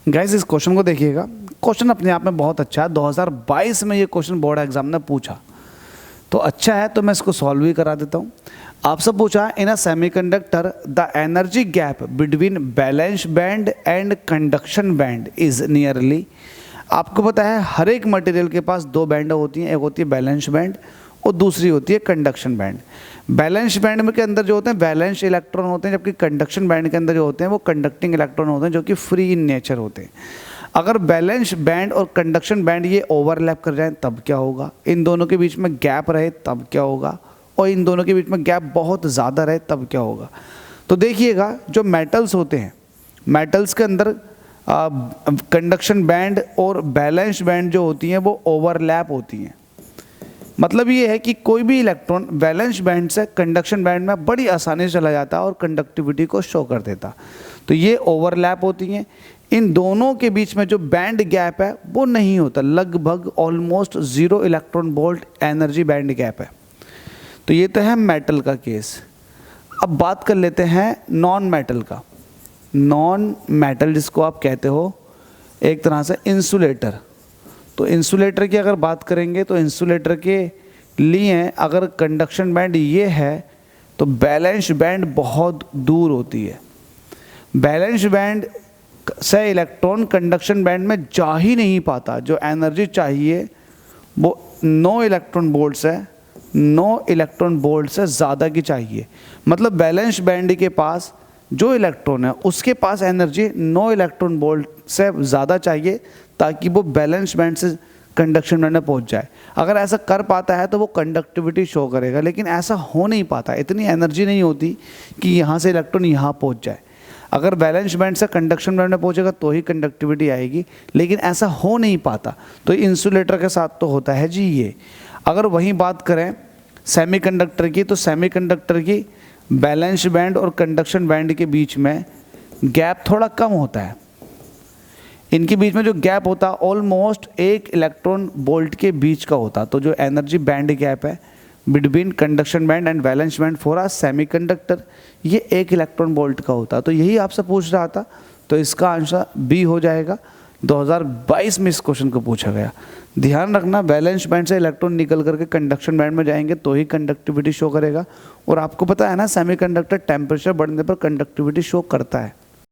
Guys इस question को देखिएगा, क्वेश्चन अपने आप में बहुत अच्छा है। 2022 में ये क्वेश्चन बोर्ड एग्जाम ने पूछा, तो अच्छा है, तो मैं इसको सॉल्व भी करा देता हूँ। आपसे पूछा in a semiconductor the energy gap between valence band and conduction band is nearly. आपको पता है हर एक मटेरियल के पास दो बैंड होती हैं, एक होती है बैलेंस बैंड और दूसरी होती है कंडक्शन बैंड। बैलेंस बैंड में के अंदर जो होते हैं बैलेंस इलेक्ट्रॉन होते हैं, जबकि कंडक्शन बैंड के अंदर जो होते हैं वो कंडक्टिंग इलेक्ट्रॉन होते हैं, जो कि फ्री इन नेचर होते हैं। अगर बैलेंस बैंड और कंडक्शन बैंड ये ओवरलैप कर जाएं तब क्या होगा, इन दोनों के बीच में गैप रहे तब क्या होगा, और इन दोनों के बीच में गैप बहुत ज़्यादा रहे तब क्या होगा। तो देखिएगा जो मेटल्स होते हैं, मेटल्स के अंदर कंडक्शन बैंड और बैलेंस बैंड जो होती हैं वो ओवरलैप होती हैं। मतलब ये है कि कोई भी इलेक्ट्रॉन बैलेंस बैंड से कंडक्शन बैंड में बड़ी आसानी से चला जाता है और कंडक्टिविटी को शो कर देता। तो ये ओवरलैप होती हैं। इन दोनों के बीच में जो बैंड गैप है वो नहीं होता, लगभग almost 0 electron volt energy band gap है। तो ये तो है मेटल का केस। अब बात कर लेते हैं नॉन मेटल का। नॉन मेटल जिसको आप कहते हो एक तरह से इंसुलेटर। तो इंसुलेटर की अगर बात करेंगे तो इंसुलेटर के लिए अगर कंडक्शन बैंड ये है तो बैलेंस बैंड बहुत दूर होती है। बैलेंस बैंड से इलेक्ट्रॉन कंडक्शन बैंड में जा ही नहीं पाता। जो एनर्जी चाहिए वो 9 इलेक्ट्रॉन वोल्ट है, 9 इलेक्ट्रॉन वोल्ट से ज़्यादा की चाहिए। मतलब बैलेंस बैंड के पास जो इलेक्ट्रॉन है उसके पास एनर्जी 9 इलेक्ट्रॉन वोल्ट से ज़्यादा चाहिए ताकि वो बैलेंस बैंड से कंडक्शन बैंड में पहुंच जाए। अगर ऐसा कर पाता है तो वो कंडक्टिविटी शो करेगा, लेकिन ऐसा हो नहीं पाता। इतनी एनर्जी नहीं होती कि यहाँ से इलेक्ट्रॉन यहाँ पहुंच जाए। अगर बैलेंस बैंड से कंडक्शन बैंड में पहुंचेगा तो ही कंडक्टिविटी आएगी, लेकिन ऐसा हो नहीं पाता। तो इंसुलेटर के साथ तो होता है जी ये। अगर वहीं बात करें सेमीकंडक्टर की, तो सेमीकंडक्टर की बैलेंस बैंड और कंडक्शन बैंड के बीच में गैप थोड़ा कम होता है। इनके बीच में जो गैप होता है ऑलमोस्ट 1 इलेक्ट्रॉन वोल्ट के बीच का होता। तो जो एनर्जी बैंड गैप है between conduction band and balance band for a semiconductor, ये 1 इलेक्ट्रॉन वोल्ट का होता। तो यही आपसे पूछ रहा था, तो इसका आंसर बी हो जाएगा। 2022 में इस क्वेश्चन को पूछा गया। ध्यान रखना, बैलेंस बैंड से इलेक्ट्रॉन निकल करके कंडक्शन बैंड में जाएंगे तो ही कंडक्टिविटी शो करेगा। और आपको पता है ना, सेमीकंडक्टर टेम्परेचर बढ़ने पर कंडक्टिविटी शो करता है।